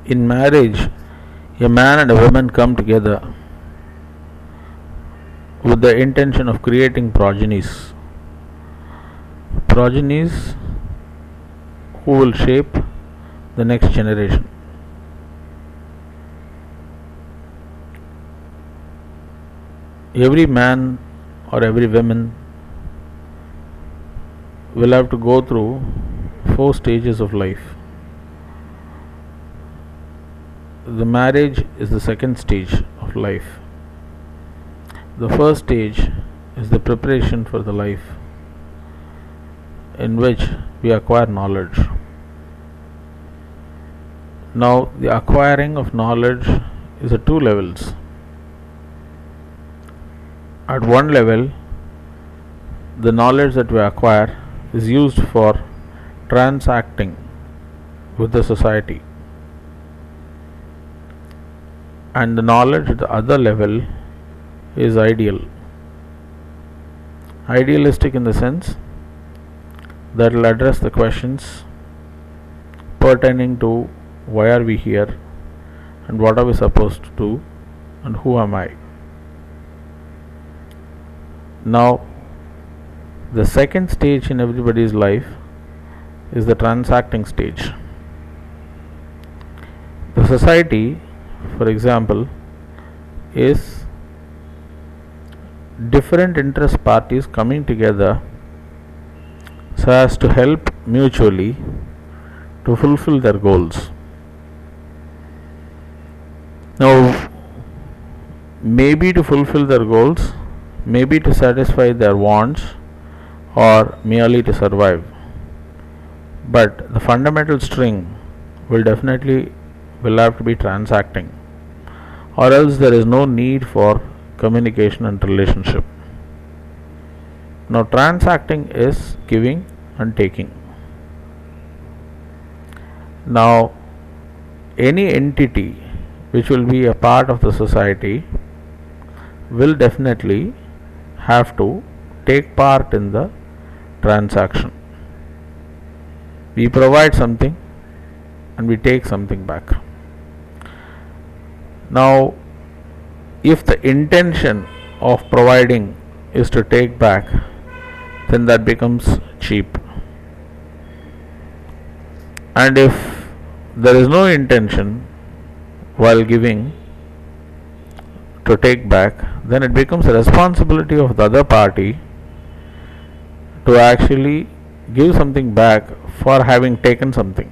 In marriage, a man and a woman come together with the intention of creating progenies. Progenies who will shape the next generation. Every man or every woman will have to go through 4 stages of life. The marriage is the second stage of life. The first stage is the preparation for the life in which we acquire knowledge. Now, the acquiring of knowledge is at 2 levels. At one level, the knowledge that we acquire is used for transacting with the society, and the knowledge at the other level is idealistic in the sense that will address the questions pertaining to why are we here and what are we supposed to do and who am I. Now, the second stage in everybody's life is the transacting stage. The society, for example, is different interest parties coming together so as to help mutually to fulfill their goals. Now, maybe to fulfill their goals, maybe to satisfy their wants, or merely to survive. But the fundamental string will have to be transacting, or else there is no need for communication and relationship. Now, transacting is giving and taking. Now, any entity which will be a part of the society will definitely have to take part in the transaction. We provide something and we take something back. Now, if the intention of providing is to take back, then that becomes cheap. And if there is no intention while giving to take back, then it becomes a responsibility of the other party to actually give something back for having taken something.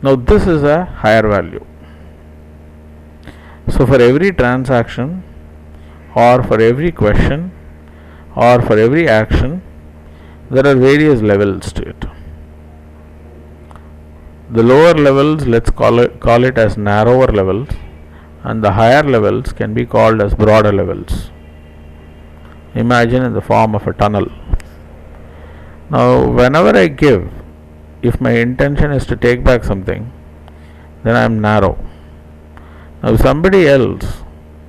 Now, this is a higher value. So, for every transaction, or for every question, or for every action, there are various levels to it. The lower levels, let's call it as narrower levels, and the higher levels can be called as broader levels. Imagine in the form of a tunnel. Now, whenever I give, if my intention is to take back something, then I am narrow. Now, if somebody else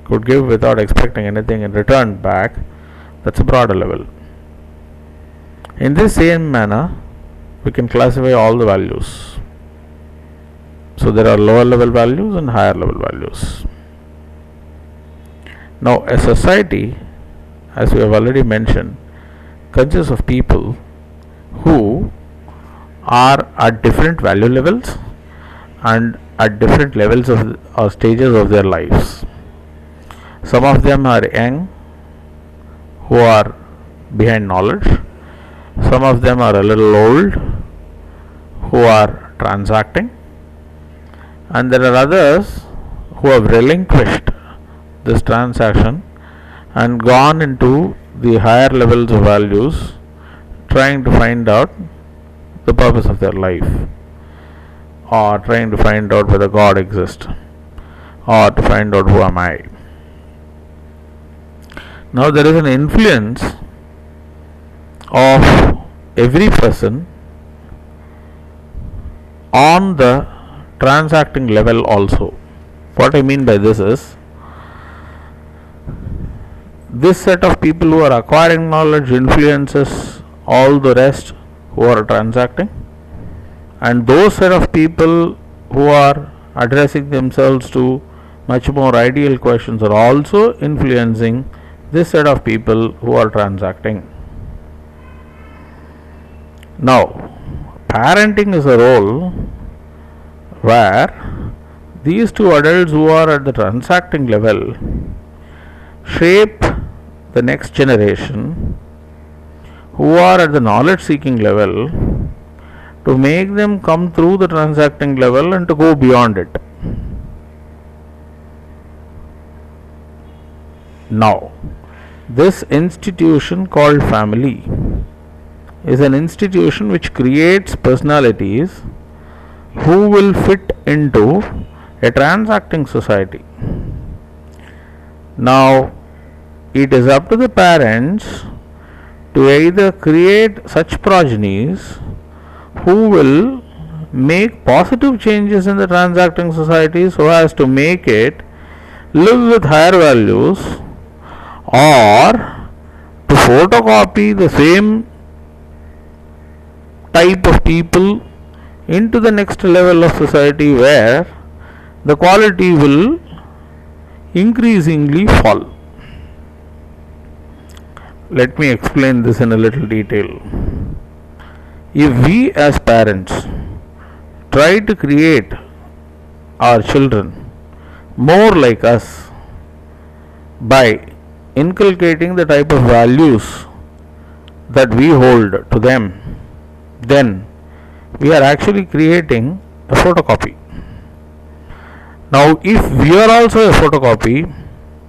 could give without expecting anything in return back, that's a broader level. In this same manner, we can classify all the values. So, there are lower level values and higher level values. Now, a society, as we have already mentioned, consists of people who are at different value levels and at different levels of or stages of their lives. Some of them are young, who are behind knowledge. Some of them are a little old, who are transacting. And there are others who have relinquished this transaction and gone into the higher levels of values, trying to find out the purpose of their life, or trying to find out whether God exists, or to find out who am I. Now, there is an influence of every person on the transacting level also. What I mean by this is, this set of people who are acquiring knowledge influences all the rest who are transacting, and those set of people who are addressing themselves to much more ideal questions are also influencing this set of people who are transacting. Now, parenting is a role where these two adults who are at the transacting level shape the next generation who are at the knowledge seeking level to make them come through the transacting level and to go beyond it. Now, this institution called family is an institution which creates personalities who will fit into a transacting society. Now, it is up to the parents to either create such progenies who will make positive changes in the transacting society so as to make it live with higher values, or to photocopy the same type of people into the next level of society where the quality will increasingly fall. Let me explain this in a little detail. If we as parents try to create our children more like us by inculcating the type of values that we hold to them, then we are actually creating a photocopy. Now, if we are also a photocopy,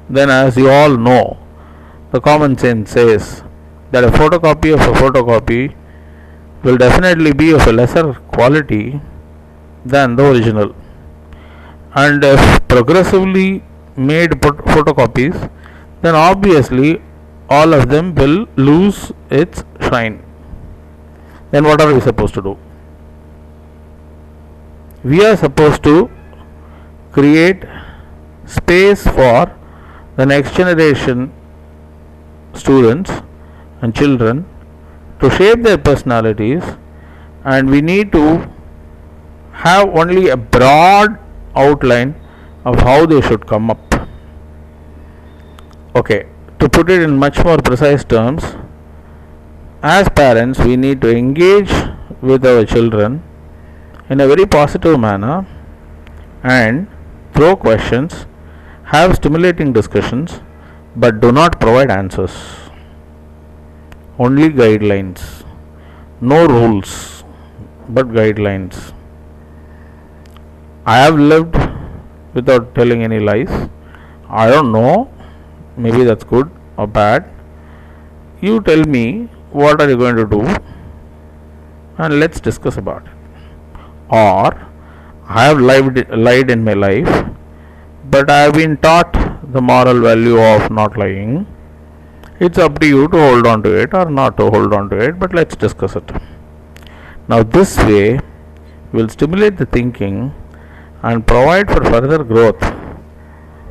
then as you all know, the common sense says that a photocopy of a photocopy will definitely be of a lesser quality than the original. And if progressively made photocopies, then obviously all of them will lose its shine. Then what are we supposed to do? We are supposed to create space for the next generation students and children to shape their personalities, and we need to have only a broad outline of how they should come up. Okay, to put it in much more precise terms, as parents we need to engage with our children in a very positive manner and throw questions, have stimulating discussions, but do not provide answers. Only guidelines, no rules, but guidelines. I have lived without telling any lies. I don't know, maybe that's good or bad. You tell me what are you going to do and let's discuss about it. Or I have lied in my life, but I have been taught the moral value of not lying. It's up to you to hold on to it or not to hold on to it, but let's discuss it. Now, this way will stimulate the thinking and provide for further growth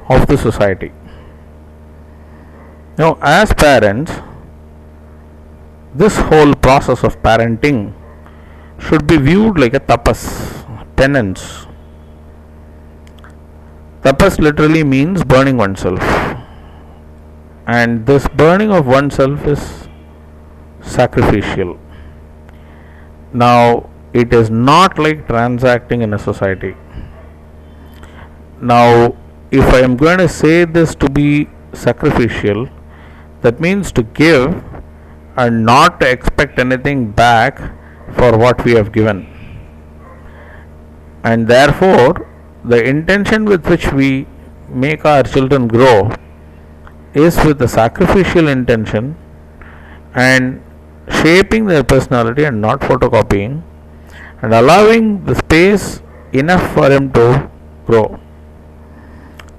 of the society. Now, as parents, this whole process of parenting should be viewed like a tapas, penance. Tapas literally means burning oneself, and this burning of oneself is sacrificial. Now, it is not like transacting in a society. Now, if I am going to say this to be sacrificial, that means to give and not to expect anything back for what we have given. And therefore, the intention with which we make our children grow is with the sacrificial intention and shaping their personality and not photocopying, and allowing the space enough for him to grow.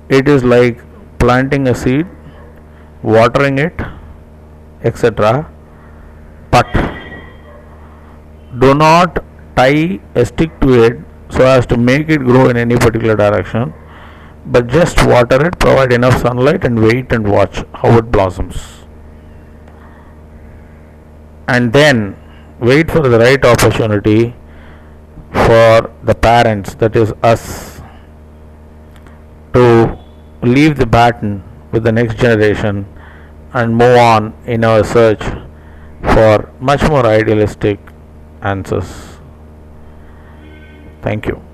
It is like planting a seed, watering it, etc. But do not tie a stick to it so as to make it grow in any particular direction, but just water it, provide enough sunlight, and wait and watch how it blossoms. And then wait for the right opportunity for the parents, that is us, to leave the baton with the next generation and move on in our search for much more idealistic answers. Thank you.